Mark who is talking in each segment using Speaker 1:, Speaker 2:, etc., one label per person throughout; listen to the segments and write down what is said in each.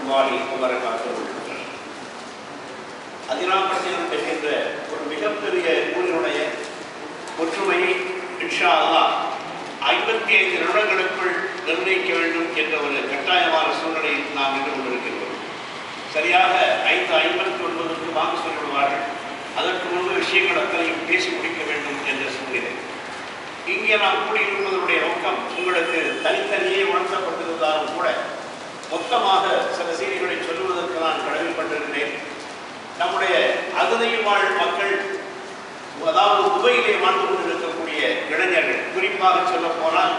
Speaker 1: வரஹ்மத்துல்லாஹி வபரகாத்துஹு. அதிராம்பட்டினம் என்கின்ற ஒரு மிகப்பெரிய ஊரினுடைய ஒற்றுமையை இன்ஷா அல்லாஹ் 55 நிமிடங்களுக்குள் நிர்ணயிக்க வேண்டும் என்ற ஒரு கட்டாயமான சூழ்நிலையில் நாம் நின்று கொண்டிருக்கிறோம். சரியாக 5:59 வாங்க சொல்லிவிடுவார்கள். அதற்கு முன்பு விஷயங்கள் அத்தனையும் பேசி முடிக்க வேண்டும் என்ற சூழ்நிலை. இங்கே நாம் கூடியிருப்பதனுடைய நோக்கம் உங்களுக்கு தனித்தனியே உணர்த்தப்பட்டிருந்தாலும் கூட மொத்தமாக சில செய்திகளை சொல்லுவதற்கு நான் கடமைப்பட்டிருக்கிறேன். நம்முடைய அகதி வாழ் மக்கள், அதாவது துபையிலே வாழ்ந்து கொண்டிருக்கக்கூடிய இளைஞர்கள், குறிப்பாக சொல்ல போனால்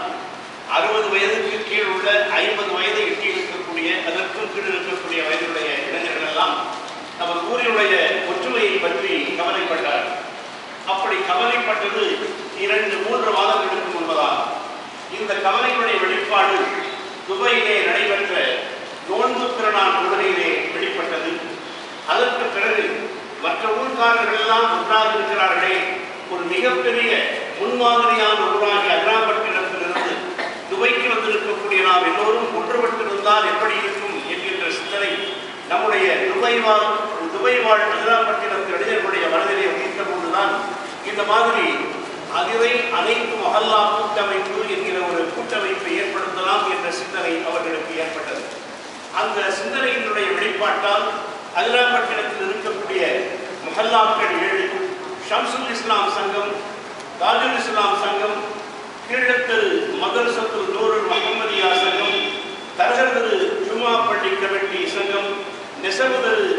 Speaker 1: 60 வயதுக்கு கீழ் உள்ள 50 வயதை எட்டி இருக்கக்கூடிய அதற்கும் கீழ் இருக்கக்கூடிய வயதுடைய இளைஞர்கள் எல்லாம் நமது ஊரினுடைய ஒற்றுமையை பற்றி கவலைப்பட்டார். அப்படி கவலைப்பட்டது 2-3 மாதங்களுக்கு முன்பதாக. இந்த கவலையுடைய வெளிப்பாடு துபையிலே நடைபெற்ற நோன்பு திருநாள் தொழுகையிலே வெளிப்பட்டது. அதற்கு பிறகு மற்ற ஊர்காரர்கள் எல்லாம் ஒன்றாக இருக்கிறார்களே, ஒரு மிகப்பெரிய முன்மாதிரியான ஊராகி அதிராம்பட்டினத்திலிருந்து துபைக்கு வந்திருக்கக்கூடிய நாம் எல்லோரும் ஒன்றுபட்டிருந்தால் எப்படி இருக்கும் என்கின்ற சிந்தனை நம்முடைய துபை வாழ் அதிராம்பட்டினத்து இளைஞர்களுடைய மனதிலே உதித்த போதுதான் இந்த மாதிரி அதிரை அனைத்து மஹல்லா கூட்டமைப்பு என்கிற ஒரு கூட்டமைப்பை ஏற்படுத்தலாம் என்ற சிந்தனை அவர்களுக்கு ஏற்பட்டது. அந்த சிந்தனையினுடைய வெளிப்பாட்டால் அதிராம்பட்டினத்தில் இருக்கக்கூடிய மஹல்லாக்கள் 7, ஷம்சுல் இஸ்லாம் சங்கம், தாஜுல் இஸ்லாம் சங்கம், கீழத்தரு மதரசத்துல் நூருல் முஹம்மதியா சங்கம், தரகர் ஜுமா பள்ளி கமிட்டி சங்கம், நெசவுதரு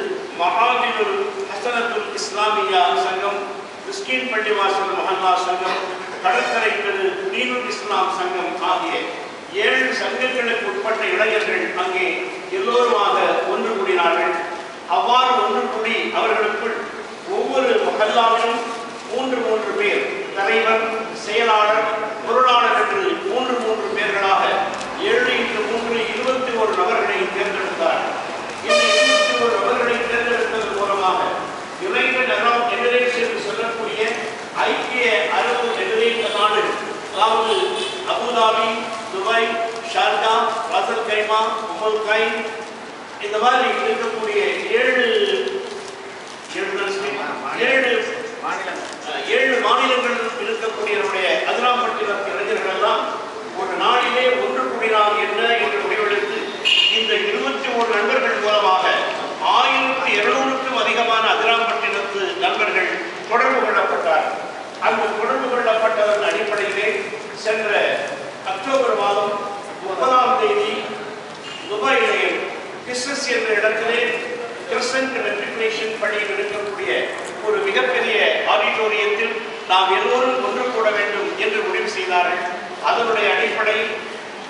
Speaker 1: மஹாதிலுல் ஹசனத்துல் இஸ்லாமியா சங்கம், மிஸ்கின் பள்ளிவாசல் மஹல்லா சங்கம், கடற்கரை தெரு தீனுல் இஸ்லாம் சங்கம் ஆகிய 7 சங்கங்களுக்கு உட்பட்ட இளைஞர்கள் அங்கே எல்லோருமாக ஒன்று கூடினார்கள். அவ்வாறு ஒன்று கூடி அவர்களுக்குள் ஒவ்வொரு மஹல்லாவிலும் 3 பேர், தலைவர், செயலாளர், பொருளாளர் என்று 3 பேர்களாக 7×3 21 நபர்களை தேர்ந்தெடுத்தார். இந்த 21 நபர்களை தேர்ந்தெடுத்ததன் மூலமாக யுனைடெட் அரப் எமிரேட்ஸ் என்று சொல்லக்கூடிய ஐக்கிய அரபு எமிரேட் நாடு, அதாவது அபுதாபி, துபாய், ஷார்ஜா, ராசல் கைமா, உமல் கைன், இந்த மாதிரி இருக்கக்கூடிய 7 மாநிலங்கள் இருக்கக்கூடிய நம்முடைய அதிராம்பட்டினத்து இளைஞர்கள் எல்லாம் ஒரு நாளிலே ஒன்று கூடினார் என்ன என்று முடிவெடுத்து இந்த 21 நண்பர்கள் மூலமாக 1200க்கும் அதிகமான அதிராம்பட்டினத்து நண்பர்கள் தொடர்பு கொள்ளப்பட்டார்கள். அந்த தொடர்பு கொள்ளப்பட்டதன் அடிப்படையிலே சென்ற அக்டோபர் மாதம் 30ஆம் தேதி துபாயிலே கிறிஸ்டஸ் என்ற இடத்திலே கிறிஸ்டன்ட் மெட்ரிகுலேஷன் பள்ளியில் இருக்கக்கூடிய ஒரு மிகப்பெரிய ஆடிட்டோரியத்தில் நாம் எல்லோரும் ஒன்று கூட வேண்டும் என்று முடிவு செய்தார்கள். அதனுடைய அடிப்படையில்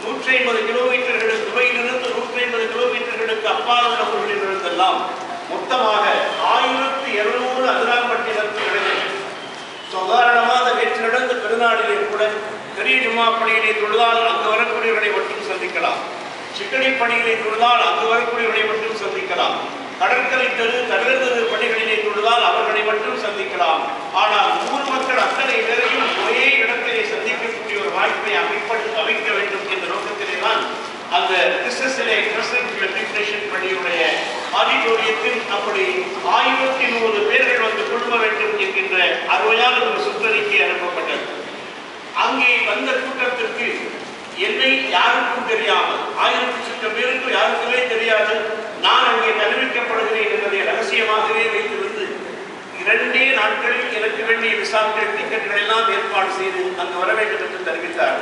Speaker 1: 150 கிலோமீட்டர்கள், துபையிலிருந்து 150 கிலோமீட்டர்களுக்கு அப்பால் உள்ள ஊர்களிலிருந்தெல்லாம் மொத்தமாக 1200 அதிராம்பட்டினத்து இளைஞர்கள். சாதாரணமாக நேற்று நடந்த பெருநாளிலே கூட பெரிய ஜும்மா பள்ளியிலே தொழுதால் அங்கு வரக்கூடியவர்களை மட்டும் சந்திக்கலாம், சிக்கடி பணிகளை தொழுதால் அங்கு வரக்கூடியவர்களை மட்டும் சந்திக்கலாம், கடற்கரை தெரு, தகவல் தெரு பணிகளிலே தொழுதால் அவர்களை மட்டும் சந்திக்கலாம். ஆனால் ஊர் மக்கள் அத்தனை பேரையும் ஒரே இடத்திலே சந்திக்கக்கூடிய ஒரு வாய்ப்பை அமைக்க வேண்டும் என்ற நோக்கத்திலே தான் அந்த கிறிஸ்டஸிலே கிறிஸ்டன்ட் மெட்ரிகுலேஷன் பள்ளியுடைய ஆடிட்டோரியத்தில் அப்படி 1100 பேர்கள் வந்து குழும வேண்டும் என்கின்ற அருமையான ஒரு சுற்றறிக்கை அனுப்பப்பட்டது. அங்கே வந்த கூட்டத்திற்கு என்னை யாருக்கும் தெரியாமல், 1000 சுற்ற பேருக்கு யாருக்குமே தெரியாது, நான் அங்கே தெரிவிக்கப்படுகிறேன் என்பதை ரகசியமாகவே வைத்திருந்து 2 நாட்களில் எனக்கு வேண்டிய விசாக்கள், டிக்கெட்டுகள் எல்லாம் ஏற்பாடு செய்து அங்கு வர வேண்டும் என்று தெரிவித்தார்.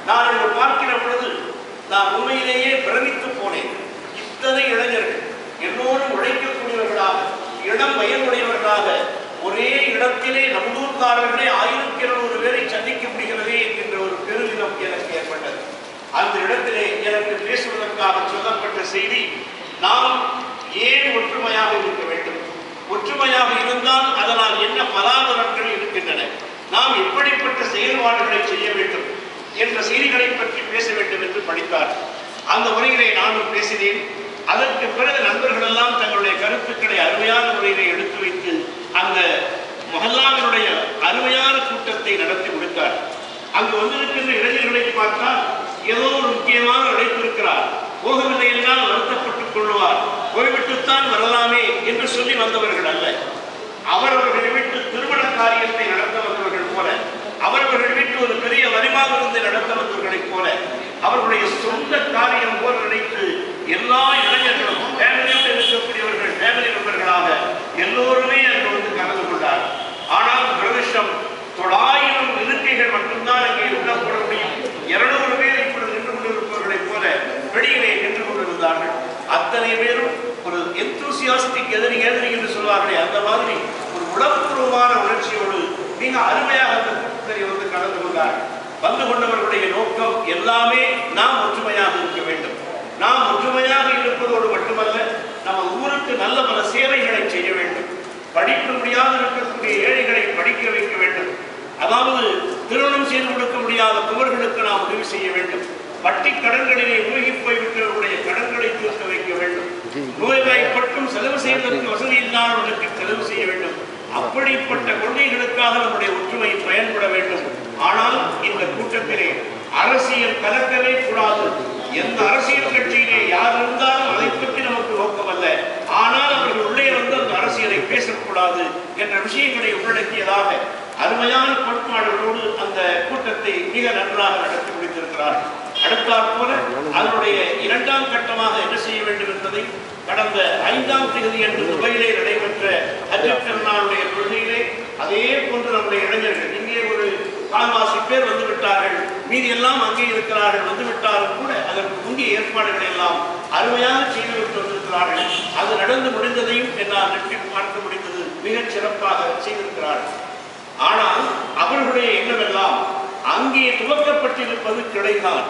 Speaker 1: நான் அங்கு பார்க்கிற பொழுது நான் உண்மையிலேயே பிரமித்து போனேன். இத்தனை இளைஞர்கள் எல்லோரும் உழைக்கக்கூடியவர்களாக, இடம் வயதுடையவர்களாக ஒரே இடத்திலே நம்மூர்காரர்களே 1200 பேரை சந்திக்க முடிகிறதே என்கின்ற ஒரு பெருமிதம் எனக்கு ஏற்பட்டது. அந்த இடத்திலே எனக்கு பேசுவதற்காக சொல்லப்பட்ட செய்தி, நாம் ஏன் ஒற்றுமையாக இருக்க வேண்டும், ஒற்றுமையாக இருந்தால் அதனால் என்ன பலாபலன்கள் இருக்கின்றன, நாம் எப்படிப்பட்ட செயல்பாடுகளை செய்ய வேண்டும் என்ற செய்திகளை பற்றி பேச வேண்டும் என்று படித்தார். அந்த முறையிலே நானும் பேசினேன். அதற்கு பிறகு நண்பர்கள் எல்லாம் தங்களுடைய கருத்துக்களை அருமையான முறையிலே எடுத்து வைத்து அந்த மஹல்லாவினுடைய அருமையான கூட்டத்தை நடத்தி முடித்தார். அங்கு வந்திருக்கின்ற இளைஞர்களை பார்த்தால் ஏதோ ஒரு முக்கியமான அழைப்பு இருக்கிறார், போகவில்லை என்றால் வருத்தப்பட்டுக் கொள்வார், போய்விட்டுத்தான் வரலாமே என்று சொல்லி வந்தவர்கள் அல்ல. அவரவர்கள் வீட்டு திருமண காரியத்தை நடத்த வந்தவர்கள் போல, அவரவர்கள் வீட்டு ஒரு பெரிய வரிமா விருந்தை நடத்த வந்தவர்களைப் போல, அவர்களுடைய சொந்த காரியம் போல் நினைத்து எல்லா இளைஞர்களும் ஃபேமிலியோடு இருக்கக்கூடியவர்கள் ஃபேமிலி மெம்பர்களாக எல்லோருமே அங்கு வந்து கலந்து கொண்டார். ஆனால் துரதிர்ஷ்டம் 900 இருக்கைகள் மட்டும்தான் அங்கே உள்ளப்பட முடியும். 200 பேர் இப்பொழுது நின்று கொண்டிருப்பவர்களைப் போல வெளியிலே நின்று கொண்டிருந்தார்கள். அத்தனை பேரும் ஒரு எந்தூசியாஸ்டிக் எதிரி என்று சொல்வார்களே, அந்த மாதிரி ஒரு உளப்பூர்வமான உணர்ச்சியோடு மிக அருமையாக அந்த கூட்டத்தை வந்து கலந்து கொண்டார்கள். வந்து கொண்டவர்களுடைய நோக்கம் எல்லாமே நாம் ஒற்றுமையாக இருக்க வேண்டும். நாம் ஒற்றுமையாக இருப்பதோடு மட்டுமல்ல, நம்ம ஊருக்கு நல்ல பல சேவைகளை செய்ய வேண்டும். படிக்க முடியாத இருக்கக்கூடிய ஏழைகளை படிக்க வைக்க வேண்டும். அதாவது திருமணம் செய்து கொடுக்க முடியாத குமர்களுக்கு நாம் உதவி செய்ய வேண்டும். வட்டி கடன்களிலே மூழ்கி போய்விட்டவர்களுடைய கடன்களை தீர்க்க வைக்க வேண்டும். நோய்வாய்ப்பட்டும் செலவு செய்வதற்கு வசதி இல்லாதவர்களுக்கு செலவு செய்ய வேண்டும். அப்படிப்பட்ட கொள்கைகளுக்காக நம்முடைய ஒற்றுமை பயன்பட வேண்டும். ஆனால் இந்த கூட்டத்திலே அரசியல் கலக்கவே கூடாது. எந்த அரசியல் கட்சியிலே யார் இருந்தாலும் அதை பற்றி நமக்கு நோக்கம் அல்ல. ஆனால் அவர்கள் உள்ளே வந்து அந்த அரசியலை பேசக்கூடாது என்ற விஷயங்களை உள்ளடக்கியதாக அருமையான கோட்பாடுகளோடு அந்த கூட்டத்தை மிக நன்றாக நடத்தி முடித்திருக்கிறார்கள். அடுத்தாற் போல அதனுடைய 2ஆம் கட்டமாக என்ன செய்ய வேண்டும் என்பதை கடந்த 5ஆம் தேதி அன்று துபாயிலே நடைபெற்ற ஹஜ் பெருநாளுடைய கொள்கையிலே அதே போன்று நம்முடைய இளைஞர்கள் இங்கே ஒரு 4 பேர் வந்து விட்டார்கள், மீதி எல்லாம் அங்கே இருக்கிறார்கள், வந்து விட்டாலும் கூட அதற்கு முந்தைய ஏற்பாடுகளை எல்லாம் அருமையாக செய்துவிட்டு வந்திருக்கிறார்கள். அது நடந்து முடிந்ததையும் என்னால் நெற்றி பார்க்க முடிந்தது. மிகச் சிறப்பாக செய்திருக்கிறார்கள். ஆனால் அவர்களுடைய எண்ணமெல்லாம் அங்கே துவக்கப்பட்டிருப்பது கிடைதான்,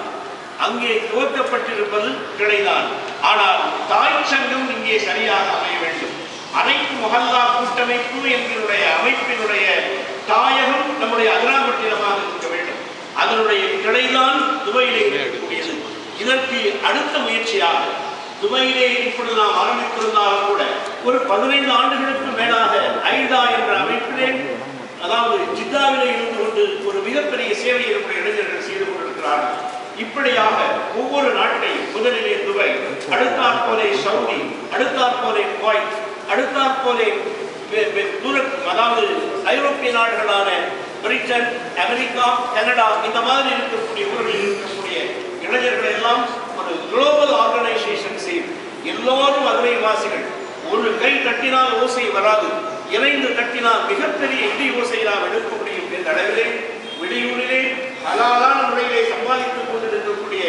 Speaker 1: அங்கே துவக்கப்பட்டிருப்பது கிடைதான். ஆனால் தாய் சங்கம் இங்கே சரியாக அமைய வேண்டும். அனைத்து மொஹல்லா கூட்டமைப்பு என்கிற அமைப்பினுடைய தாயகம் நம்முடைய அதிராம்பட்டினமாக இருக்க வேண்டும். அதனுடைய கிளைதான் துபாயிலே இருக்கக்கூடியது. இதற்கு அடுத்த முயற்சியாக துபாயிலே இப்பொழுது நாம் ஆரம்பித்திருந்தாலும் கூட ஒரு 15 ஆண்டுகளுக்கு மேலாக ஐடா என்ற அமைப்பிலே, அதாவது ஜித்தாவிலே இருந்து கொண்டு ஒரு மிகப்பெரிய சேவையை நம்முடைய இளைஞர்கள் செய்து கொண்டிருக்கிறார்கள். இப்படியாக ஒவ்வொரு நாட்டையும் முதலிலே துபாய், அடுத்தாற்போலே சவுதி, அடுத்தாற்போலே குவைத், அடுத்தாற்போலே அதாவது ஐரோப்பிய நாடுகளான பிரிட்டன், அமெரிக்கா, கனடா, இந்த மாதிரி இருக்கக்கூடிய ஊர்களில் இருக்கக்கூடிய இளைஞர்கள் எல்லாம் ஒரு குளோபல் ஆர்கனைசேஷன் செய்து எல்லோரும் அதனைவாசிகள். ஒரு கை தட்டினால் ஓசை வராது, இணைந்து தட்டினால் மிகப்பெரிய இடி ஓசையை நாம் எடுக்க முடியும் என்ற அளவிலே வெளியூரிலே ஹலாலான முறையிலே சம்பாதித்துக் கொண்டிருக்கக்கூடிய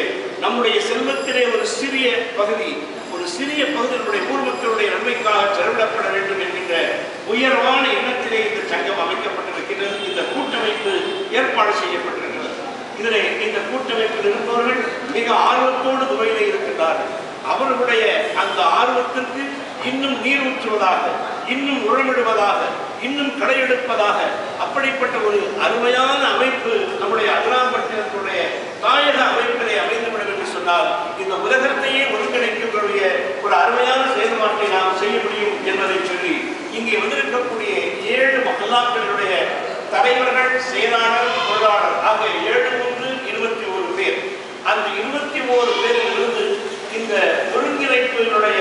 Speaker 1: நம்முடைய செல்வத்திலே ஒரு சிறிய பகுதி நம்முடைய ஊர் மக்களுடைய நன்மைக்காக செலவிடப்பட வேண்டும் என்கின்ற உயர்வான எண்ணத்திலே இந்த சங்கம் அமைக்கப்பட்டிருக்கிறது. இந்த கூட்டமைப்பு ஏற்பாடு செய்யப்பட்டிருக்கிறது. இதிலே இந்த கூட்டமைப்பில் இருப்பவர்கள் மிக ஆர்வத்தோடு துபாயிலே இருக்கின்றார்கள். அவர்களுடைய அந்த ஆர்வத்திற்கு இன்னும் நீர் ஊற்றுவதாக, இன்னும் உரமிடுவதாக, இன்னும் களையெடுப்பதாக அப்படிப்பட்ட ஒரு அருமையான அமைப்பு நம்முடைய அதிராம்பட்டினத்துடைய தாயக அமைப்பிலே அமைந்துவிடும் என்று சொன்னால் இந்த உலகத்தையே ஒருங்கிணைக்கக்கூடிய ஒரு அருமையான செயல்பாட்டை நாம் செய்ய முடியும் என்பதை சொல்லி இங்கே வந்திருக்கக்கூடிய 7 மஹல்லாக்களுடைய தலைவர்கள், செயலாளர், பொருளாளர் ஆகிய 7 3 21 பேர், அந்த 21 பேரில் இருந்து இந்த ஒருங்கிணைப்பினுடைய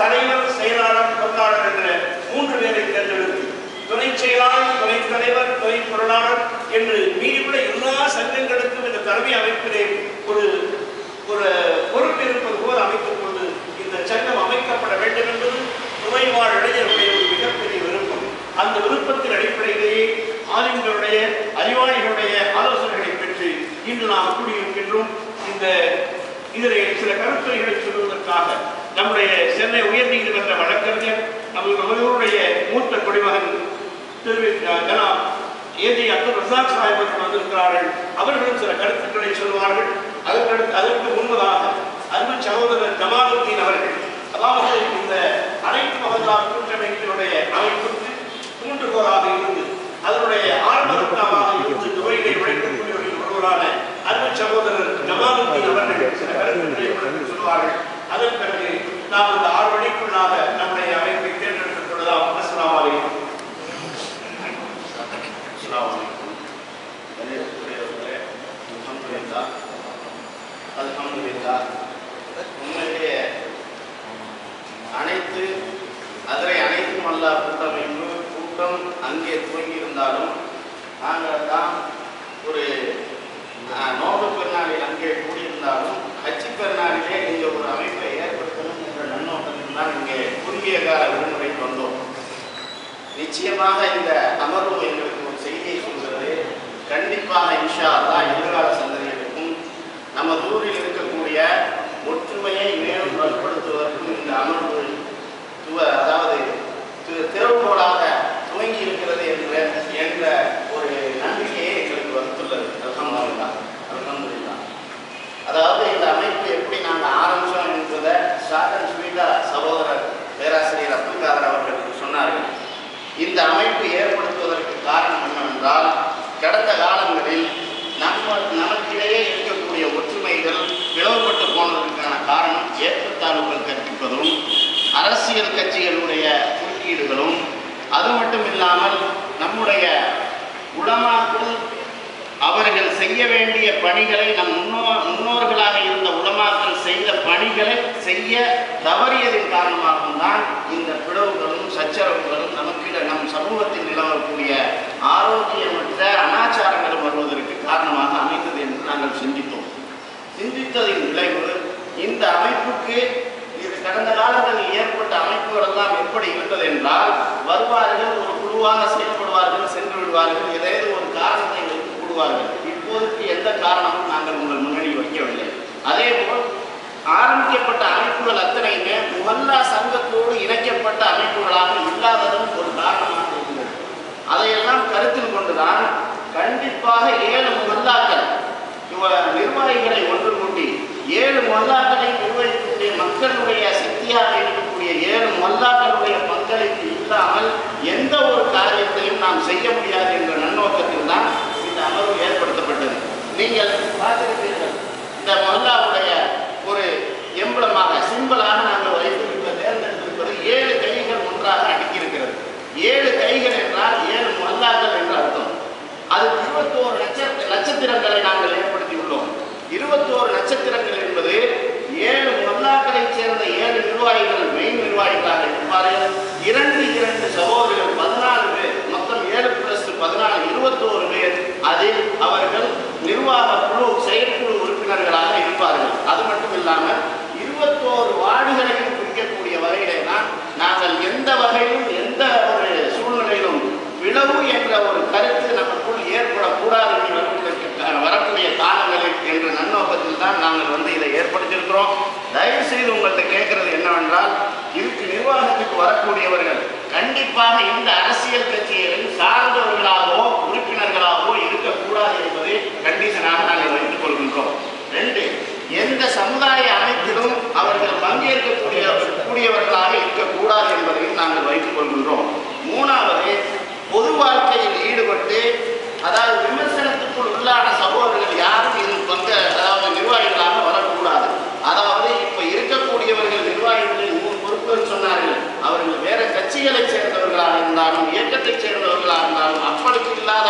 Speaker 1: தலைவர், செயலாளர், பொருளாளர் என்ற 3 பேரை தேர்ந்தெடுத்து துணை செயலாளர், துணை தலைவர், துணை பொருளாளர் என்று மீறியுள்ள எல்லா சங்கங்களுக்கும் இந்த தலைமை அமைப்பிலே ஒரு பொறுப்பு இருப்பது போல் அமைத்துக் கொண்டு இந்த சங்கம் அமைக்கப்பட வேண்டும் என்பது துணை வாழ் இளைஞர்களுடைய ஒரு மிகப்பெரிய விருப்பம். அந்த விருப்பத்தின் அடிப்படையிலேயே ஆளுங்களுடைய அறிவாளிகளுடைய ஆலோசனைகளை பெற்று இன்று நாம் கூடியிருக்கின்றோம். இதிலே சில கருத்துரைகளை சொல்வதற்காக நம்முடைய சென்னை உயர்நீதிமன்ற வழக்கறிஞர் நம்மளுடைய மூத்த குடிமகன் ஜனாப் ஏஜி அப்துல் ரசாக் சாஹிப் அவர்கள் வந்திருக்கிறார்கள். அவர்களும் சில கருத்துக்களை சொல்வார்கள். அதற்கு முன்பதாக அன்பு சகோதரர் ஜமாலுத்தீன் அவர்கள், அதாவது இந்த அனைத்து மஹல்லா கூட்டமைப்பினுடைய அமைப்புக்கு தூண்டுகோலாக இருந்து அதனுடைய ஆரம்பமாக இருந்து துபாயிலே உழைக்கக்கூடியவர்களில் ஒருவரான அன்பு சகோதரர் ஜமாலுத்தீன் அவர்கள் சில கருத்துக்களை சொல்வார்கள். அதன் பிறகு நாம் இந்த 6 மணிக்குள்ளாக நம்முடைய அமைப்பை தேர்ந்தெடுத்துக் கொள்ளலாம். அஸ்ஸலாமு அலைக்கும். அல்ஹம்துலில்லாஹ்
Speaker 2: மல்லா கூட்டமைப்பு கூட்டம் அங்கே துவங்கியிருந்தாலும் நாங்கள் தான் ஒரு நோன்பு பெருநாளில் அங்கே கூடியிருந்தாலும் ஹஜ்ஜி பெருநாளிலே இங்கே ஒரு அமைப்பை ஏற்படுத்தணும் என்ற நன்னோட்டத்தில் தான் இங்கே குறுகிய கால விடுமுறைக்கு வந்தோம். நிச்சயமாக இந்த அமர்வு எங்களுக்கு ஒரு செய்தியை சொல்கிறது. கண்டிப்பாக இன்ஷா அல்லாஹ் எதிர்கால சந்ததிகளுக்கும் நம்ம ஊரில் இருக்கக்கூடிய ஒற்றுமையை மேலும் வலுப்படுத்துவதற்கும் இந்த அமர்வு அதாவது திறவுகோலாக துவங்கி இருக்கிறது என்ற ஒரு நம்பிக்கையை எங்களுக்கு வந்துள்ளது. அல்ஹம்துலில்லாஹ். அதாவது இந்த அமைப்பு எப்படி நாங்கள் ஆரம்பித்தோம் என்பதை ஷாதன் ஸ்வீதா சகோதரர் பேராசிரியர் அப்துல் காதர் அவர்கள் சொன்னார்கள். இந்த அமைப்பு ஏற்படுத்துவதற்கு காரணம் என்னவென்றால், கடந்த காலங்களில் நமக்கிடையே இருக்கக்கூடிய ஒற்றுமைகள் பிளவுபட்டு போனதற்கான காரணம் ஏற்றத்தாழ்வுகள் கற்பிப்பதும் அரசியல் கட்சிகளுடைய குறுக்கீடுகளும், அது மட்டும் இல்லாமல் நம்முடைய உலமாக்கள் அவர்கள் செய்ய வேண்டிய பணிகளை நம் முன்னோர்களாக இருந்த உலமாக்கள் செய்த பணிகளை செய்ய தவறியதின் காரணமாகவும் தான் இந்த பிளவுகளும் சச்சரவுகளும் நம் சமூகத்தில் நிலவக்கூடிய ஆரோக்கியமற்ற அனாச்சாரங்களும் வருவதற்கு காரணமாக அமைந்தது என்று நாங்கள் சிந்தித்ததின் விளைவு இந்த அமைப்புக்கு இது கடந்த காலங்களில் ஏற்பட்ட அமைப்புகள் எல்லாம் எப்படி இருந்தது என்றால், வருவார்கள், ஒரு குழுவாக செயல்படுவார்கள், சென்று விடுவார்கள், ஏதாவது ஒரு காரணத்தை வைத்து கூடுவார்கள். இப்போதைக்கு எந்த காரணமும் நாங்கள் உங்கள் முன்னாடி வைக்கவில்லை. அதேபோல் ஆரம்பிக்கப்பட்ட அமைப்புகள் அத்தனையுமே முஹல்லா சங்கத்தோடு இணைக்கப்பட்ட அமைப்புகளாக இல்லாததும் ஒரு காரணமாக இருந்தது. அதையெல்லாம் கருத்தில் கொண்டுதான் கண்டிப்பாக 7 முஹல்லாக்கள் நிர்வாகிகளை ஒன்று கூட்டி 7 முஹல்லாக்களை நிர்வகிக்கக்கூடிய மக்களுடைய சக்தியாக இருக்கக்கூடிய 7 முஹல்லாக்களுடைய பங்களிப்பு இல்லாமல் எந்த ஒரு காரியத்தையும் நாம் செய்ய முடியாது என்ற நன்னோக்கத்தில் தான் இந்த அமர்வு ஏற்படுத்தப்பட்டது. நீங்கள் பார்த்திருப்பீர்கள், இந்த முஹல்லாவுடைய ஒரு எம்பளமாக சிம்பிளாக நாங்கள் தேர்ந்தெடுத்திருப்பது 7 கைகள் ஒன்றாக அடுக்கியிருக்கிறது. 7 கைகள் என்றால் 7 முஹல்லாக்கள் என்று அர்த்தம். அது 21 நட்சத்திரங்களை நாங்கள் ஏற்படுத்தியுள்ளோம். 21 நட்சத்திரங்கள் என்பது 7 முஹல்லாக்களை சேர்ந்த 7 நிர்வாகிகள் மெயின் நிர்வாகிகளாக இருப்பார்கள். 2 சகோதரர்கள் 14 பேர், மொத்தம் 7 + 14 21 பேர். அதில் அவர்கள் நிர்வாக குழு செயற்குழு உறுப்பினர்களாக இருப்பார்கள். அது மட்டும் இல்லாமல் 21 வார்டுகளையும் குறிக்கக்கூடிய வகையிலே தான் நாங்கள் எந்த வகையிலும் எந்த ஒரு சூழ்நிலையிலும் பிளவு என்ற ஒரு கருத்து நமக்குள் ஏற்படக்கூடாது வரக்கூடிய காலங்களில் என்ற நன்னோக்கத்தில் தான் நாங்கள் இதை ஏற்படுத்தியிருக்கிறோம். தயவு செய்து உங்கள்கிட்ட கேட்கறது என்னவென்றால், இதுக்கு நிர்வாகத்துக்கு வரக்கூடியவர்கள் கண்டிப்பாக இந்த அரசியல் கட்சிகளில் சார்ந்தவர்களாகவோ உறுப்பினர்களாகவோ இருக்கக்கூடாது என்பதை கண்டிஷனாக நாங்கள் வைத்துக் கொள்கின்றோம். 2, எந்த சமுதாய அமைப்பிலும் அவர்கள் பங்கேற்கக்கூடியவர்களாக இருக்கக்கூடாது என்பதையும் நாங்கள் வைத்துக் கொள்கின்றோம். 3வது, பொது வாழ்க்கையில் ஈடுபட்டு அதாவது விமர்சனத்துக்குள் உள்ளான சகோதரர்கள் யாரும் அதாவது நிர்வாகிகளாக வரக்கூடாது. அதாவது இப்ப இருக்கக்கூடியவர்கள் நிர்வாகிகளில் 3 பொறுப்புகள் சொன்னார்கள். அவர்கள் வேற கட்சிகளை சேர்ந்தவர்களாக இருந்தாலும் இயக்கத்தை சேர்ந்தவர்களாக இருந்தாலும் அப்பளுக்கு இல்லாத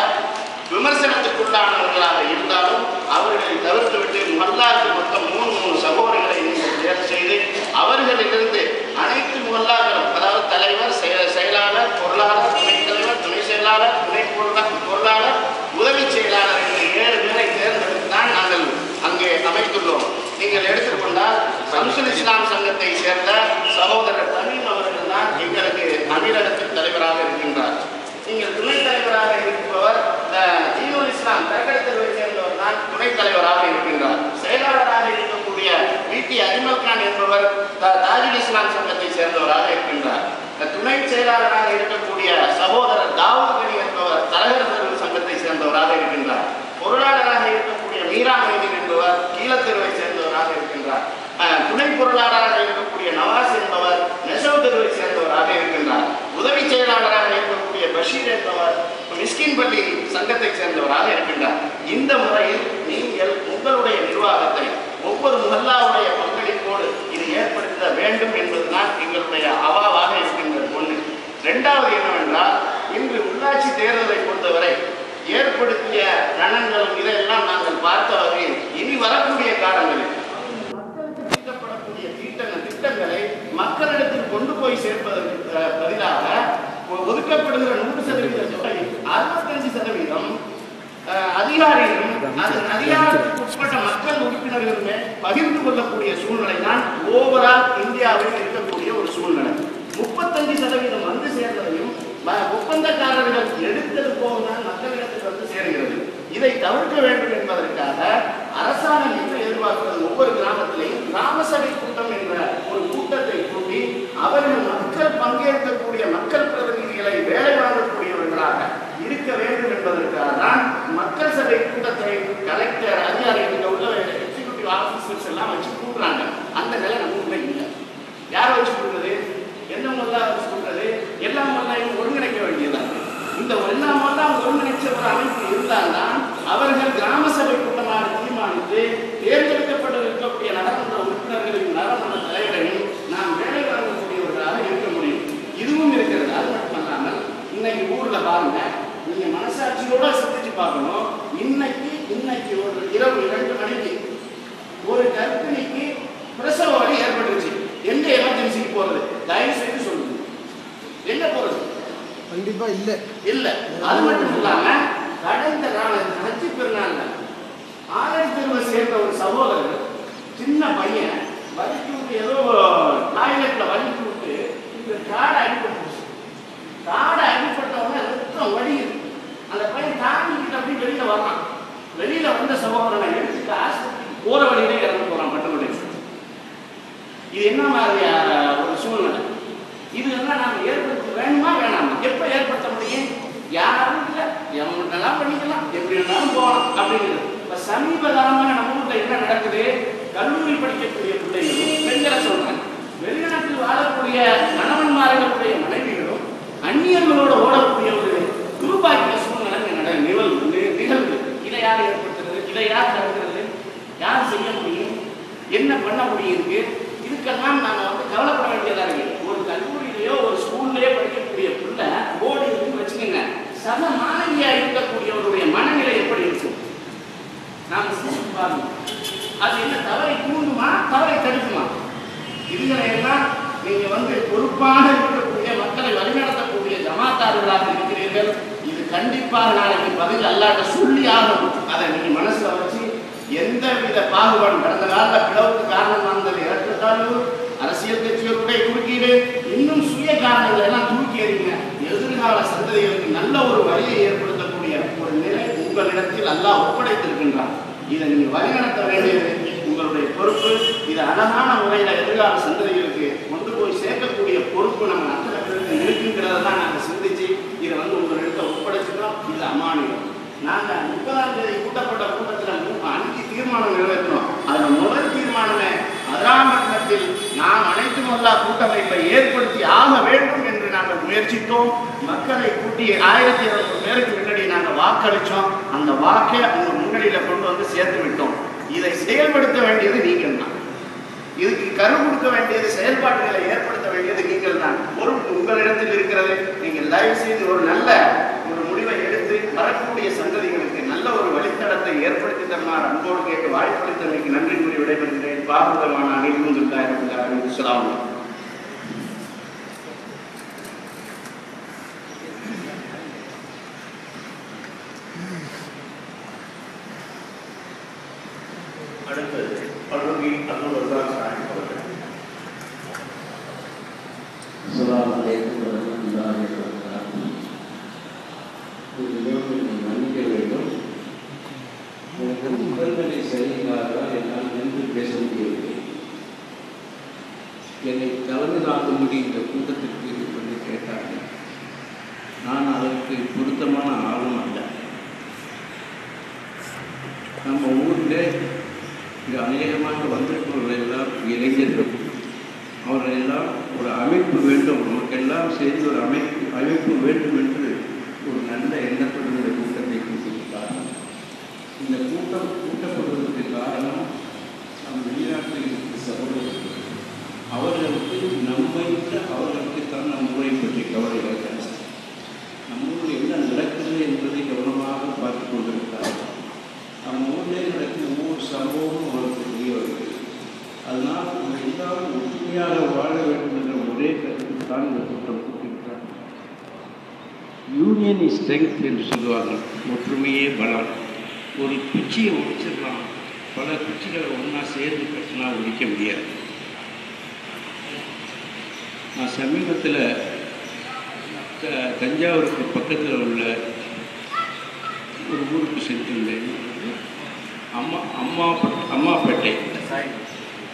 Speaker 2: விமர்சனத்துக்குள்ளானவர்களாக இருந்தாலும் அவர்களை தவிர்த்துவிட்டு முஹல்லாக்கு மொத்தம் 3 சகோதரர்களை நீங்கள் தேர்வு செய்து அவர்களிலிருந்து அனைத்து முஹல்லாக்களும், அதாவது தலைவர், செயலாளர், பொருளாளர், துணைத் தலைவர், துணை செயலாளர், துணை பொருளாளர், உதவி செயலாளர் என்ற 7 பேரை தேர்ந்தெடுத்து தான் நாங்கள் அங்கே அமைத்துள்ளோம். நீங்கள் எடுத்துக்கொண்டால் சம்சுல் இஸ்லாம் சங்கத்தை சேர்ந்த சகோதரர் தமிழ் அவர்கள் தான் எங்களுக்கு அமீரகத்தின் தலைவராக இருக்கின்றார். நீங்கள் துணைத் தலைவராக இருப்பவர் தீனுல் இஸ்லாம் தரகடத்தை சேர்ந்தவர் தான் துணைத் தலைவராக இருக்கின்றார். செயலாளராக இருக்கக்கூடிய VT அஜ்மல் கான் என்பவர் தாஜுல் இஸ்லாம் சங்கத்தை சேர்ந்தவராக இருக்கின்றார். துணை செயலாளராக இருக்கக்கூடிய சகோதரர் தாவூத் கனி என்பவர் தரகர் சங்கத்தை சேர்ந்தவராக இருக்கின்றார். பொருளாளராக இருக்கக்கூடிய மீரா மைதீன் என்பவர் கீழத்தெருவை சேர்ந்தவராக இருக்கின்றார். துணை பொருளாளராக இருக்கக்கூடிய நவாஸ் என்பவர் நெசவு தெருவை சேர்ந்தவராக இருக்கின்றார். உதவி செயலாளராக இருக்கக்கூடிய பஷீர் என்பவர் மிஸ்கின் பள்ளி சங்கத்தை சேர்ந்தவராக இருக்கின்றார். இந்த முறையில் நீங்கள் உங்களுடைய நிர்வாகத்தை ஒவ்வொரு முஹல்லாவுடைய பங்களிப்போடு இது ஏற்படுத்த வேண்டும் என்பதுதான் எங்களுடைய அவாவாக இருக்கின்றது. 1. 2வது என்னவென்றால், இன்று உள்ளாட்சி தேர்தலை பொறுத்தவரை ஏற்படுத்திய ரணங்களும் இதையெல்லாம் நாங்கள் பார்த்த வகையில் இனி வரக்கூடிய காலங்களில் மக்களுக்கு தீட்டப்படக்கூடிய திட்டங்களை மக்களிடத்தில் கொண்டு போய் சேர்ப்பதற்கு பதிலாக ஒதுக்கப்படுகிற 100% தொகை 65% அதிகாரிகளும் அதன் அதிகாரத்துக்கு உட்பட்ட மக்கள் உறுப்பினர்களுமே பகிர்ந்து கொள்ளக்கூடிய சூழ்நிலை தான் ஓவரால் இந்தியாவில் இருக்கக்கூடிய ஒரு சூழ்நிலை. 35% வந்து சேர்ந்ததையும் ஒப்பந்தக்காரர்கள் எடுத்தது போகதான் மக்களிடத்தில் வந்து சேர்கிறது. இதை தவிர்க்க வேண்டும் என்பதற்காக அரசாங்கம் என்று எதிர்பார்க்கிறது ஒவ்வொரு கிராமத்திலையும் கிராம சபை கூட்டம் என்ற ஒரு கூட்டத்தை கூட்டி அவர்கள் மக்கள் பங்கேற்கக்கூடிய மக்கள் பிரதிநிதிகளை வேலை வாங்கக்கூடியவர்களாக இருக்க வேண்டும் என்பதற்காக தான் மக்கள் சபை கூட்டத்தை கலெக்டர் அதிகாரிகள் உள்ள எக்ஸிக்யூட்டிவ் ஆபீசர்ஸ் எல்லாம் வச்சு கூட்டுறாங்க. அந்த நிலை நம்ம இல்லை. யாரை வச்சு கூட்டுறது? என்ன முதல்ல வச்சு கூட்டுறது? எல்லா முதலையும் ஒருங்கிணைக்க வேண்டியதான். இந்த எல்லா முதலாம் ஒருங்கிணைச்ச ஒரு அமைப்பு இருந்தால்தான் அவர்கள் கிராம சபை கூட்டமாக தீர்மானித்து தேர்ந்தெடுக்கப்பட்டு இருக்கக்கூடிய நகரமன்ற உறுப்பினர்களின் நகரமன்ற தலைவரையும் நாம் வேலை வழங்கக்கூடியவர்களாக இருக்க முடியும். இதுவும் இருக்கிறது. அது மட்டுமல்லாமல் இன்னைக்கு ஊர்ல பாருங்க, நீங்க மனசாட்சியோட சிந்திச்சு பார்க்கணும். இன்னைக்கு ஒரு இரவு 2 மணிக்கு ஒரு கர்ப்பிணிக்கு பிரசவ வலி ஏற்பட்டுருச்சு. எங்க எமர்ஜென்சிக்கு போறது? தயவு செய்து சொல்லுங்க, எங்க போறது?
Speaker 3: கண்டிப்பா இல்ல.
Speaker 2: அது மட்டும் இல்லாம கடந்த ஹஜ் பெருநாள்ல ஆலயத்திற்கு சேர்ந்த ஒரு சகோதரர் சின்ன பையன் வலிக்கு விட்டு ஏதோ டாய்லெட்ல வலிக்கு விட்டு இந்த காடை அடிபட்டுச்சு. காடை அடிபட்டவன ரத்தம் வடியுது. அந்த பையன் தாங்கிக்கிட்டு அப்படி வெளியில வரான். வெளியில வந்த சகோதரனை எடுத்துட்டு ஆஸ்பத்திரிக்கு போற வழியிலே இறந்து போறான் பட்டவடைய. இது என்ன மாதிரியான ஒரு சூழ்நிலை? இது எல்லாம் நாம ஏற்படுத்த வேணுமா வேணாமா? எப்ப ஏற்படுத்த முடியும்? யாரும் இல்லை, எவங்கெல்லாம் பண்ணிக்கலாம், எப்படி வேணாலும் போகலாம் அப்படிங்கிறது. இப்ப சமீப காலமாக நம்ம ஊர்ல என்ன நடக்குது? கல்லூரி படிக்கக்கூடிய பிள்ளைகளும் பெண்களை சொல்றாங்க, வெளிநாட்டில் வாழக்கூடிய கணவன்மார்களுடைய மனைவிகளும் அந்நியர்களோட ஓடக்கூடிய ஒரு துருப்பாக்கிய சூழ்நிலை நிகழ்வு. இதை யார் ஏற்படுத்துறது? இதை யார் தடுக்கிறது? யார் செய்ய முடியும்? என்ன பண்ண முடியும்? இதுக்கெல்லாம் நாங்கள் கவலைப்பட வேண்டியதா இருக்கு. ஒரு கல்லூரியிலேயோ ஒரு ஸ்கூல்லையோ படிக்கக்கூடிய பிள்ளை போர்டு இருக்குன்னு வச்சுக்கோங்க, சக மாணவியா இருக்கக்கூடியவருடைய மனநிலை எப்படி இருக்கும்? நாம சிந்திச்சு பாருங்க. அது என்ன தவறை தூண்டுமா, தவறை தடுக்குமா? இதுகளை எல்லாம் நீங்க பொறுப்பாக இருக்கக்கூடிய மக்களை வழிநடத்தக்கூடிய ஜமாத்தார்களாக இருக்கிறீர்கள். இது கண்டிப்பாக நாளைக்கு பதில் அல்லாட்ட சொல்லி ஆகணும். அதை நீங்க மனசுல வச்சு எந்தவித பாகுபாடும் கடந்த கால பிளவுக்கு காரணம் வந்தது ஏற்றத்தாழ்வு, அரசியல் கட்சிகளுடைய குறுக்கீடு, இன்னும் சுய காரணங்களை எல்லாம் தூக்கி எறிங்க. எதிர்கால சந்ததிகளுக்கு நல்ல ஒரு வழியை ஏற்படுத்தக்கூடிய ஒரு நிலை உங்களிடத்தில் அல்லாஹ் ஒப்படைத்திருக்கின்றார். இதை நீங்க வழிநடத்த வேண்டியது உங்களுடைய பொறுப்பு. இது அழகான முறையில எதிர்கால சந்ததிகளுக்கு கொண்டு போய் சேர்க்கக்கூடிய பொறுப்பு நம்ம அத்தனை பேருக்கு இருக்குங்கிறத தான் நாங்கள் சிந்திச்சு இதை உங்களிடத்தை ஒப்படைச்சிக்கிறோம். இது அமானியம். நாங்கள் 30ஆம் தேதி கூட்டப்பட்ட கூட்டத்தில் 5 தீர்மானம் நிறைவேற்றணும். அதில் முதல் தீர்மானமே அதிராமட்டத்தில் நாம் அனைத்து மல்லா கூட்டமைப்பை ஏற்படுத்தி ஆக வேண்டும் என்று நாங்கள் முயற்சித்தோம். மக்களை கூட்டி 1200 பேருக்கு முன்னாடி நாங்கள் வாக்களித்தோம். அந்த வாக்கை உங்கள் முன்னணியில் கொண்டு சேர்த்து விட்டோம். இதை செயல்படுத்த வேண்டியது நீங்கள் தான். இதுக்கு கரு கொடுக்க வேண்டியது, செயல்பாடுகளை ஏற்படுத்த வேண்டியது நீங்கள் தான். பொறுப்பு உங்களிடத்தில் இருக்கிறது. நீங்கள் தயவு செய்து ஒரு நல்ல முடிவை எடுத்து வரக்கூடிய சந்ததிகளுக்கு நல்ல ஒரு வழித்தடத்தை ஏற்படுத்தி தருமாறு அன்போடு கேட்டு வாய்ப்பளித்தமைக்கு நன்றி கூறி விடைபெறுகிறேன். பாரதமான அனைவரும் சொல்லாமல்
Speaker 1: அடுத்தது பல்வகை அலுவலர் சாஹிப் அவர்கள்.
Speaker 4: மன்னிக்க வேண்டும். எனக்கு உடல்நிலை சரியில்லாதால் என்னால் நின்று பேச முடியவில்லை. என்னை தலைமை தாக்கும்படி இந்த கூட்டத்திற்கு என்று கேட்டார்கள். நான் அதற்கு பொருத்தமான ஆளும் அல்ல. நம்ம ஊரில் இங்கே அநேகமாக வந்திருப்பவர்கள் எல்லாம் இளைஞர்கள். அவர்கள் எல்லாம் ஒரு அமைப்பு வேண்டும், நமக்கெல்லாம் சேர்ந்து ஒரு அமைப்பு வேண்டும் என்று ஒரு நல்ல எண்ணத்துடன் இந்த கூட்டத்தை கூட்டியிருக்கிறார்கள். இந்த கூட்டம் கூட்டப்படுவதற்கு காரணம் நம் வெளிநாட்டில் இருக்கிற சகோதரர்கள். அவர்களுக்கு நம்மை விட அவர்களுக்குத்தான் நம் ஊரை பற்றி கவலை இருக்கிறது. நம்ம ஊரில் என்ன நடக்கிறது என்பதை கவனமாக பார்த்து கொண்டிருக்கிறார்கள். நம்ம ஊரில் நடக்கிற ஒவ்வொரு சம்பவமும் அவருக்கு தெரிய வருகிறது. அதனால் நம்ம எல்லாரும் ஒற்றுமையாக வாழ வேண்டும் என்ற ஒரே கருத்து தான் இந்த கூட்டம் கூட்டியிருக்கிறார். யூனியன் இஸ் ஸ்ட்ரென்த் என்று சொல்லுவாங்க. ஒற்றுமையே பலம். ஒரு குச்சியை ஒடிச்சிடலாம், பல குச்சிகளை ஒன்றா சேர்ந்து கட்டினா ஒடிக்க முடியாது. நான் சமீபத்தில் தஞ்சாவூருக்கு பக்கத்தில் உள்ள ஒரு ஊருக்கு சென்றிருந்தேன்.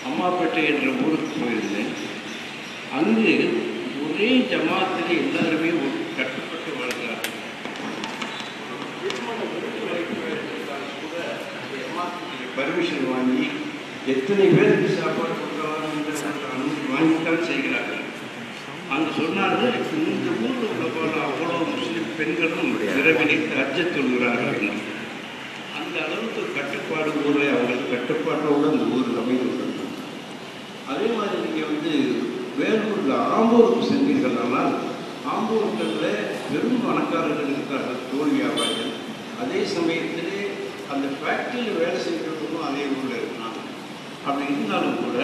Speaker 4: அம்மாப்பேட்டை என்ற ஊருக்கு போயிருந்தேன். அங்கு ஒரே ஜமாத்தில் எல்லாருமே கட்டுப்பட்டு வாழ்கிறார்கள். பர்மிஷன் வாங்கி எத்தனை பேருக்கு சாப்பாடு கொடுக்கலாம் என்ற அனுமதி வாங்கித்தான் செய்கிறார்கள். அங்கு சொன்னார்கள், இந்த ஊரில் உள்ள போல அவ்வளோ முஸ்லீம் பெண்களும் இரவினை ஹஜ்ஜத் தொழுகிறார்கள். அந்த அளவுக்கு கட்டுப்பாடு ஊரில் அவர்கள் கட்டுப்பாட்டோடு அந்த ஊரில் அமைந்துள்ளது. அதே மாதிரி நீங்கள் வேலூரில் ஆம்பூருக்கு சென்றீர்கள்னால் ஆம்பூர்களில் பெரும் பணக்காரர்கள் இருக்கிறார்கள், தோல் வியாபாரிகள். அதே சமயத்திலே அந்த ஃபேக்ட்ரியில் வேலை செய்கிறவங்களும் அதே ஊரில் இருக்கிறாங்க. அப்படி இருந்தாலும் கூட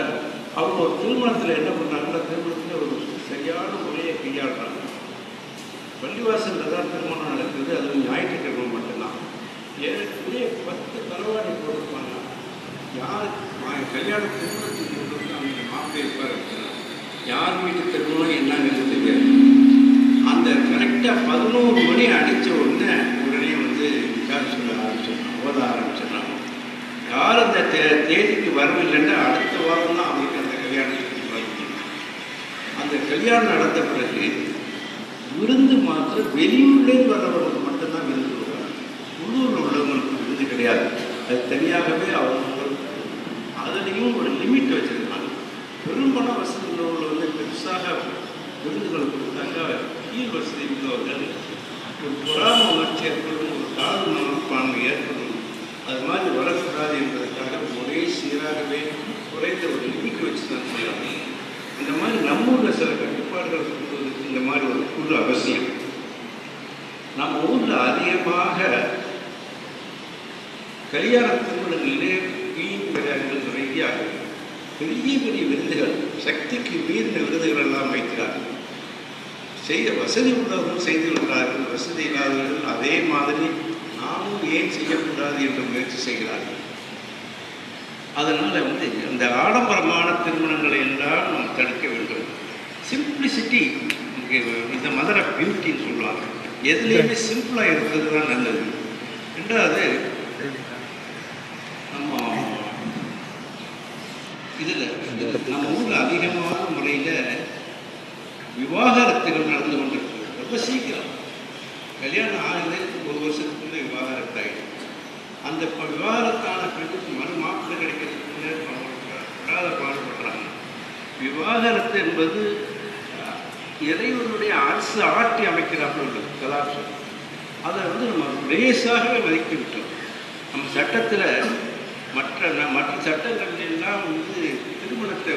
Speaker 4: அவங்க ஒரு திருமணத்தில் என்ன பண்ணாங்கன்னா, திருமணத்தில் ஒரு சரியான முறையை கையாளுறாங்க. பள்ளிவாசலில் தான் திருமணம் நடக்குது, அதுவும் ஞாயிற்றுக்கிழமை மட்டும்தான். ஏற்கனவே 10 தலைவாடி போட்டிருப்பாங்க. யார் கல்யாண திருமணத்துக்கு அந்த மாப்பிள்ளை இருப்பார், யார் வீட்டு திருமணம் என்னங்கிறது தெரியாது. அந்த கரெக்டாக 11 மணி அடித்த உடனே விசாரிச்சு சொல்ல ஆரம்பிச்சிடலாம், ஓத ஆரம்பிச்சிடலாம். யார் அந்த தேதிக்கு வரவில்லைன்னா அடுத்த வாரம் தான் அவங்களுக்கு அந்த கல்யாணத்துக்கு வரணும். அந்த கல்யாணம் நடந்த பிறகு விருந்து மாத்திரம் வெளியூர்லேருந்து வர்றவங்களுக்கு மட்டும்தான் விருந்து கொடுக்குறாங்க. உள்ளூரில் உள்ளவங்களுக்கு விருந்து கிடையாது. அது தனியாகவே அவங்களுக்கு அதுலேயும் ஒரு லிமிட் வச்சுருக்காங்க. பெரும்பண வசதி உள்ளவர்கள் பெருசாக விருதுகள் கொடுத்தாங்க. கீழ் வசதி உள்ளவர்கள் ஒரு பொறாம உணர்ச்சி ஏற்படும், ஒரு தாழ்வு மனப்பான்மை ஏற்படும். அது மாதிரி வரக்கூடாது என்பதற்காக ஒரே சீராகவே குறைந்த ஒரு லிமிட் வச்சு தான் செய்யலாம். இந்த மாதிரி நம்ம ஊரில் சில கட்டுப்பாடுகள் சொல்வதற்கு இந்த மாதிரி ஒரு குழு அவசியம். நம்ம ஊரில் அதிகமாக கல்யாண திருமணங்களிலே வீண் விளையாடுகள் நிறைய பெரிய பெரிய விருதுகள், சக்திக்கு மீறின விருதுகள் எல்லாம் வைக்கிறார்கள். செய்ய வசதி உள்ளவர்கள் செய்து விடுகிறார்கள், வசதி இல்லாதவர்கள் அதே மாதிரி நாமும் ஏன் செய்யக்கூடாது என்று முயற்சி செய்கிறார்கள். அதனால் அந்த ஆடம்பரமான திருமணங்களை எல்லாம் நாம் தடுக்க வேண்டும். சிம்பிளிசிட்டி இந்த மதர் ஆஃப் பியூட்டின்னு சொல்லுவாங்க. எதுலேயுமே சிம்பிளாக இருக்கிறது தான் நல்லது. ரெண்டாவது, நம்ம இதில் நம்ம ஊரில் அதிகமான முறையில் விவாகரத்துகள் நடந்து கொண்டிருக்கு. ரொம்ப சீக்கிரம் கல்யாணம் ஆகுது, 1 வருஷத்துக்குள்ள விவாகரத்து ஆகிடும். அந்த விவாகரத்தான பெண்ணுக்கு மறு மாப்பிள்ளை கிடைக்கிறதுக்கு படாத பாடுபடுறாங்க. விவாகரத்து என்பது இறைவனுடைய அரசு ஆட்சி அமைக்கிறார்கள் உள்ளது கலாச்சாரம். அதை நம்ம லேசாகவே மதிக்க விட்டோம். நம்ம சட்டத்தில் மற்ற சட்டங்கள் எல்லாம் திருமணத்தை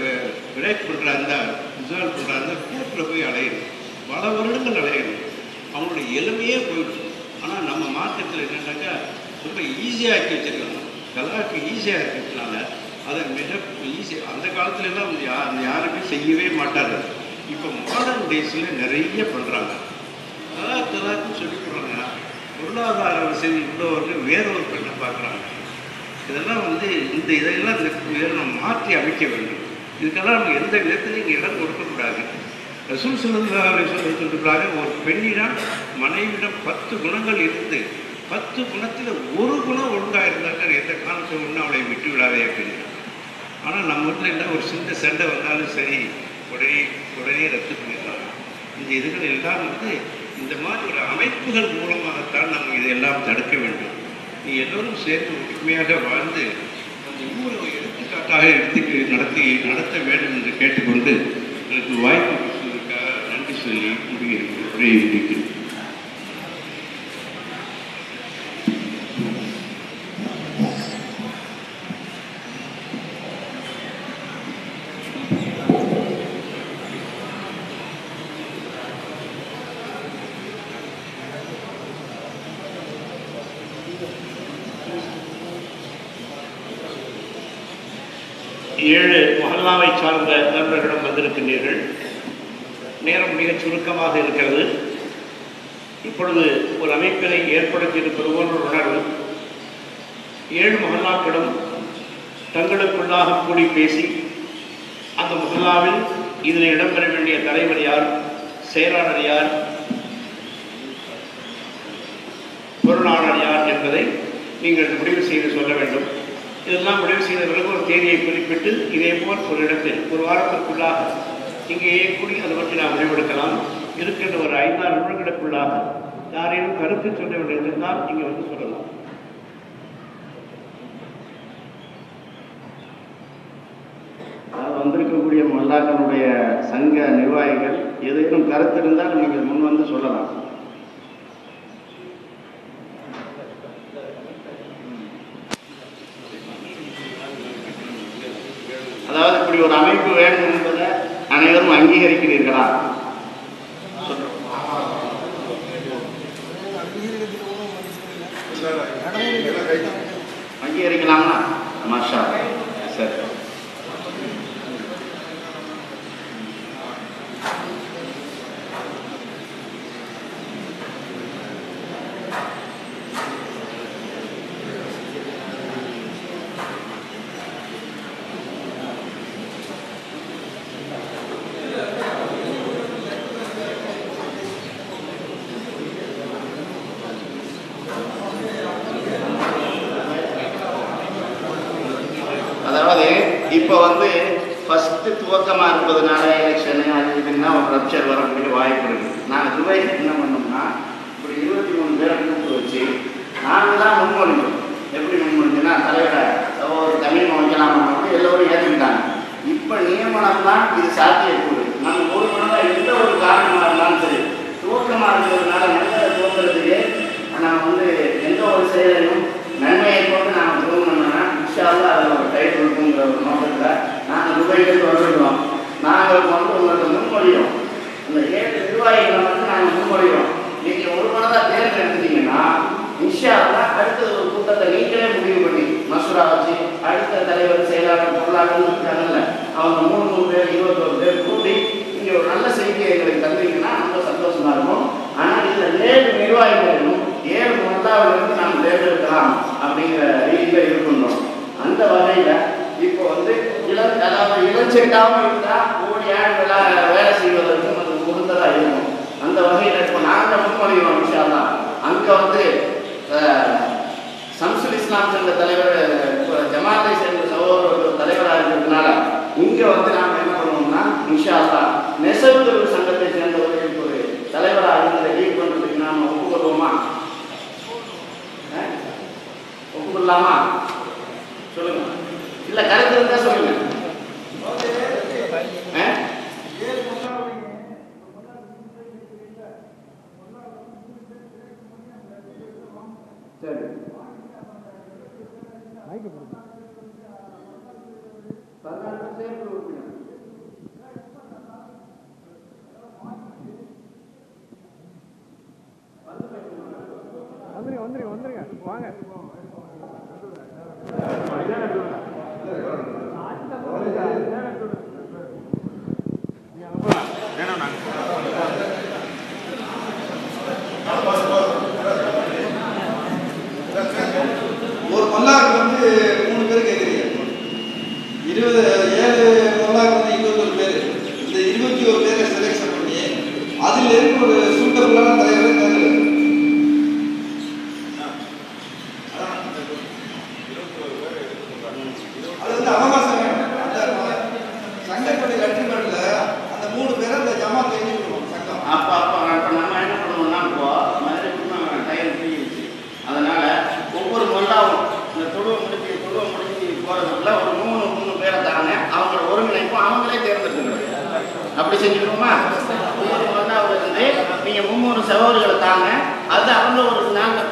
Speaker 4: பிரேக் பண்ணுறாங்க, ரிசால்வ் பண்ணுறாங்க, கோர்ட்டில் போய் அலையணும், பல வருடங்கள் அலையணும், அவங்களுடைய எளிமையே போயிடுச்சு. ஆனால் நம்ம மார்க்கெட்டில் என்னென்னாக்கா ரொம்ப ஈஸியாக ஆக்கி வச்சுருக்காங்க. கலாக்கு ஈஸியாக இருக்கிறதுனால அதை மிக ஈஸியாக, அந்த காலத்துலலாம் யாருமே செய்யவே மாட்டார்கள். இப்போ மாடர்ன் டேஸில் நிறைய பண்ணுறாங்க. கலாக்குன்னு சொல்லி போடுறாங்க. பொருளாதார வசதி உள்ளவர்கள் வேறொரு பெண்ணை பார்க்குறாங்க. இதெல்லாம் இதெல்லாம் நம்ம மாற்றி அமைக்க வேண்டும். இதுக்கெல்லாம் நம்ம எந்த விதத்திலையும் இங்கே இடம் கொடுக்கக்கூடாது. ரசூல் ஸல்லல்லாஹு அலைஹி வஸல்லம் சொல்லியிருக்கிறாங்க, ஒரு பெண்ணிடம் மனைவியிடம் 10 குணங்கள் இருந்து 10 குணத்தில் ஒரு குணம் ஒழுங்காக இருந்தாக்க எந்த காலத்தில் ஒன்று அவளை விட்டு விடாதே அப்படின்னு. ஆனால் நம்ம வீட்டில் என்ன ஒரு சின்ன சண்டை வந்தாலும் சரி உடனே ரத்து பண்ணிடலாம். இந்த இதுகள் எல்லாம் இந்த மாதிரி ஒரு அமைப்புகள் மூலமாகத்தான் நம்ம இதையெல்லாம் தடுக்க வேண்டும். நீ எல்லோரும் சேர்ந்து ஒற்றுமையாக வாழ்ந்து அந்த ஊரை எடுத்துக்காட்டாக நடத்த வேண்டும் என்று கேட்டுக்கொண்டு எனக்கு வாய்ப்பு கொடுத்ததற்காக நன்றி சொல்லி முடிக்கிறேன்.
Speaker 1: ஏழு மஹல்லாவை சார்ந்த நண்பர்களிடம் வந்திருக்கின்றீர்கள். நேரம் மிகச் சுருக்கமாக இருக்கிறது. இப்பொழுது ஒரு அமைப்பினை ஏற்படுத்தியிருப்பது போன்ற உணர்வு 7 மஹல்லாக்களும் தங்களுக்குள்ளாக கூடி பேசி அந்த மஹல்லாவில் இதில் இடம்பெற வேண்டிய தலைவர் யார், செயலாளர் யார், பொருளாளர் யார் என்பதை நீங்கள் முடிவு செய்து சொல்ல வேண்டும். இதெல்லாம் முடிவு செய்த பிறகு ஒரு தேதியை குறிப்பிட்டு இதேபோல் ஒரு இடத்தில் ஒரு வாரத்திற்குள்ளாக இங்கேயே கூடி அதை பற்றி நாம் முடிவெடுக்கலாம். இருக்கின்ற ஒரு 5-6 நிமிடங்களுக்குள்ளாக யாரேனும் கருத்து சொல்ல வேண்டியிருந்தால் இங்கே வந்து சொல்லலாம்.
Speaker 2: வந்திருக்கக்கூடிய மல்லாக்களுடைய சங்க நிர்வாகிகள் ஏதேனும் கருத்து இருந்தால் நீங்கள் முன் வந்து சொல்லலாம். அதாவது இப்படி ஒரு அமைப்பு வேண்டும் என்பதை அனைவரும் அங்கீகரிக்கிறீர்களா? அங்கீகரிக்கலாமா? மாஷா சரி. அதாவது இப்போ வந்து ஃபஸ்ட்டு துவக்கமாக இருப்பதுனால எலெக்ஷனு அது இதுன்னா ஒரு ரப்சர் வரக்கூடிய வாய்ப்பு இருக்குது. நாங்கள் துபாய்க்கு என்ன பண்ணோம்னா இப்படி 23 பேரை கூப்பிட்டு வச்சு நாங்கள் தான் முன்மொழிஞ்சோம். எப்படி முன்மொழிஞ்சுன்னா தலைவரை ஒரு தமிழ் வைக்கலாம்னு எல்லோரும் ஏற்றுக்கிட்டாங்க. இப்போ நியமனம் தான் இது சாத்தியக்கூடு. நம்ம ஒரு மனதாக எந்த ஒரு காரணமாக இருந்தாலும் சரி துவக்கமாக இருக்கிறதுனால நல்ல துவக்கிறதுக்கு நான் வந்து எந்த ஒரு செயலையும் நன்மையை கொண்டு நாங்கள் துவங்கணும்னா இன்ஷால்லா அதில் ஒரு டைட் இருக்குங்கிற ஒரு நோக்கத்தில் நாங்கள் துபாய்க்கு வந்துடுவோம். நாங்கள் வந்து உங்களுக்கு முன்மொழியோம். அந்த 7 நிர்வாகிகளை வந்து நாங்கள் முன்மொழியோம். நீங்கள் ஒரு மனதாக தேர்ந்தெடுத்தீங்கன்னா இன்ஷால்லா அடுத்த ஒரு கூட்டத்தை நீங்களே முடிவு பண்ணி மசூரா வச்சு அடுத்த தலைவர் செயலாளர் பொருளாளர் இருக்காங்கல்ல அவங்க 3 பேர் 21 பேர் கூட்டி நீங்கள் ஒரு நல்ல செய்தியை எங்களுக்கு தந்தீங்கன்னா ரொம்ப சந்தோஷமாக இருக்கும். ஆனால் இதில் 7 நிர்வாகிகளும் 7 மல்லாவிலிருந்து நாம் தேர்ந்தெடுக்கலாம் அப்படிங்கிற ரீதியில் இருக்கின்றோம். அந்த வகையில் இப்போ வந்து இளஞ்செட்டாகவும் இருந்தால் ஓடி ஆண்டுகளாக வேலை செய்வதற்கும் அது உகந்ததாக இருக்கும். அந்த வகையில் இப்போ நாங்கள் முன்மொழிவோம் இன்ஷால்லா. அங்கே வந்து சம்சுல் இஸ்லாம் சங்க தலைவர் ஜமாத்தை சேர்ந்த சகோதரர்கள் தலைவராக இருக்கிறதுனால இங்கே வந்து நாம் என்ன பண்ணுவோம்னா இன்ஷால்லா நெசவுத்தொழில் சங்கத்தை சேர்ந்தவர்களுக்கு ஒரு தலைவராக இருந்ததை லீட் பண்ணுறதுக்கு நாம் ஒப்புக்கொள்வோமா? ஒப்புக்கொள்ளலாமா? சொல்லுங்க. இல்லை கருத்து இருந்தால் சொல்லுங்க. சரி 14 சேர்த்து உறுப்பினர்
Speaker 3: வந்துருங்க வாங்க.
Speaker 5: ஒரு மல்லாக்கு வந்து 3 பேர் கேட்குறீங்க. 7 மல்லாக்கு வந்து 21 பேர். இந்த 21 பேரை செலக்ஷன் பண்ணி அதில் இருக்க ஒரு சூட்டபுளான தலைவரை தேர்ந்தெடுக்கணும். அது வந்து அவகாசம் வேணும். அந்த சங்கத்துடைய கட்டுப்பாட்டில் அந்த 3 பேரை அந்த ஜமாத்தை எழுதிக்கணும் சங்கம்.
Speaker 2: அப்போ நம்ம என்ன பண்ணுவோம்னா இப்போ மதுரைக்கு டைம் ஃப்ரீ. அதனால ஒவ்வொரு மல்லாவும் இந்த தொழுவை முடிஞ்சு போகிறதுக்குள்ள ஒரு 3 பேரை தாங்க அவங்களோட ஒருங்கிணைப்பும் அவங்களே தேர்ந்தெடுக்கணும். அப்படி செஞ்சுக்கணுமா? ஒவ்வொரு மல்லாவில் இருந்து நீங்கள் 300 சகோதரிகளை தாங்க. அது அவங்க ஒரு நாங்கள்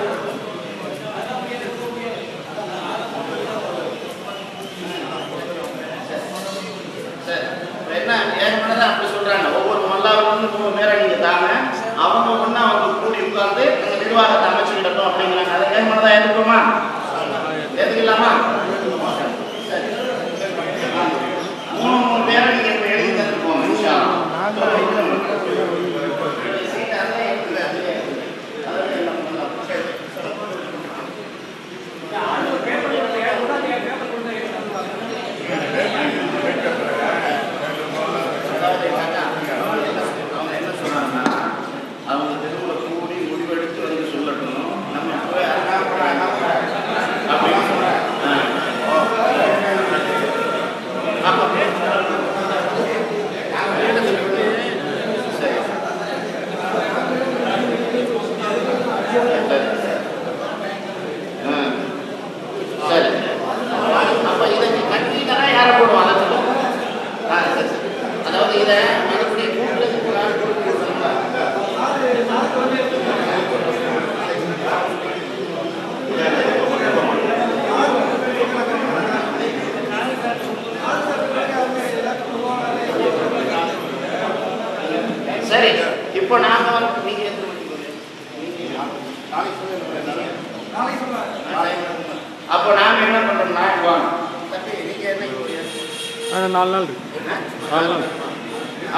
Speaker 2: என்ன ஏகமனதான் அப்படி சொல்றாங்க. ஒவ்வொரு மல்லாவிலிருந்து 3 பேரை நீங்க தாங்க அவங்க ஒண்ணா அவங்க கூடி உட்கார்ந்து அந்த நிர்வாகத்தை அமைச்சுக்கிட்டோம் அப்படிங்கிறாங்க. அதை ஏகமனதான் ஏற்றுக்கோமா? ஏற்றுக்கலாமா? 3 பேரை நீங்க இப்ப எழுதி தந்துருக்கோம். சரி, அப்போ இதை கட்டிட்டா யாரை போடுவோம் அதை சொல்லுங்க. சரி சரி, அதாவது இதை மறுபடியும் கூட்டுறதுக்கு ஒரு ஆள் கொடுத்துருக்காங்களா? சரி, இப்போ நாங்கள் வந்து நீங்கள் எந்த அப்போ நாங்கள் என்ன பண்ணுறோம்னா தம்பி நீங்கள் என்ன
Speaker 3: 4 நாள் இருக்கு. 4 நாள்.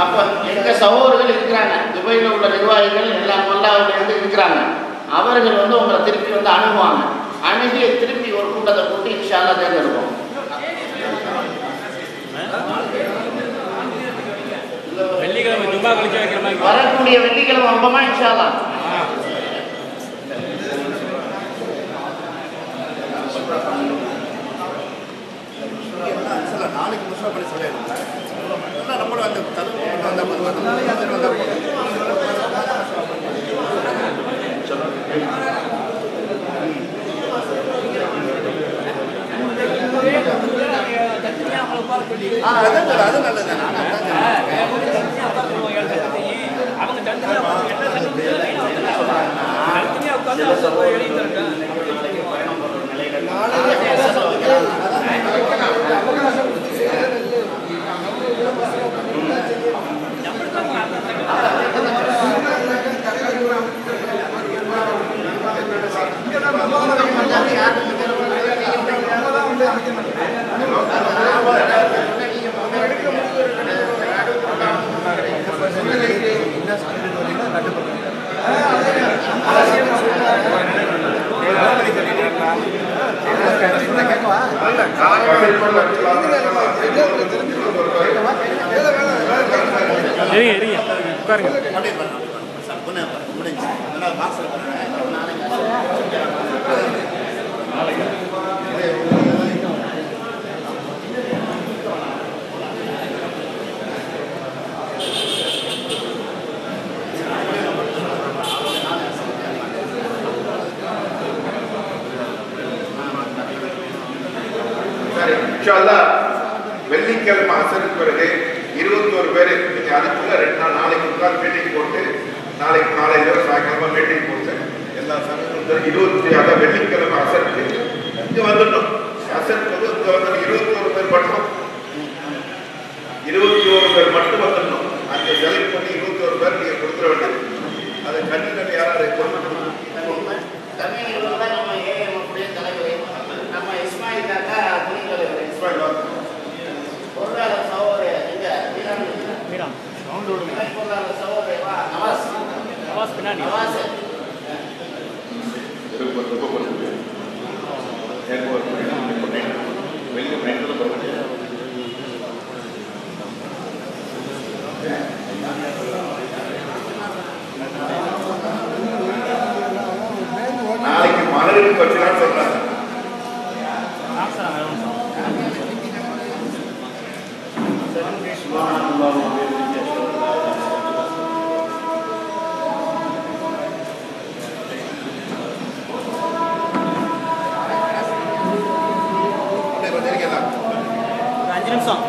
Speaker 2: அப்போ எங்கள் சகோதரர்கள் இருக்கிறாங்க, துபாயில் உள்ள நிர்வாகிகள் எல்லாம் மல்லாவிலேருந்து இருக்கிறாங்க. அவர்கள் வந்து உங்களை திருப்பி வந்து அணுகுவாங்க. அணுகி திருப்பி ஒரு கூட்டத்தை போட்டு இன்ஷா அல்லாஹ் தேர்ந்தெடுப்போம். வரக்கூடிய வெள்ளிக்கிழமை வம்பமா இன்ஷா அல்லாஹ்.
Speaker 6: நாளைக்கு முஸ்லா பண்ணி சொல்லிடுறேன். நம்மளும் அந்த தலைவர் அது நல்லது. வெள்ளிக்கிழமை அசருக்கு பிறகு 21 பேர் நீங்கள் அதுக்குள்ள 2 நாள் நாளைக்கு உட்காந்து மீட்டிங் போட்டு நாளைக்கு காலையில் சாயங்காலமா மீட்டிங் போட்டு எல்லா சமயங்களும் 26 வெள்ளிக்கிழமை அசருக்கு இங்கே வந்துடணும். அசருக்கு வந்து இங்கே வந்து 21 பேர் மட்டும் 21 பேர் மட்டும் வந்துடணும். அங்கே செலக்ட் பண்ணி 21 பேர் நீங்கள் கொடுத்துட வேண்டியது. அதை கண்ணு யாராவது கொடுக்கணும்.
Speaker 2: நம்ம ஏஎம் அப்படியே தலைவர் நம்ம இஸ்மாயில் தாத்தா துணை தலைவர் இஸ்மாயில் பொருளாதார சகோதரர் எங்க மீராம் பொருளாதார சகோதரர் நவாஸ் பின்னாடி நவாஸ்
Speaker 6: நாளைக்கு மலருக்கு பற்றி தான் சொல்றாங்க.
Speaker 3: ஒரு 5 நிமிஷம்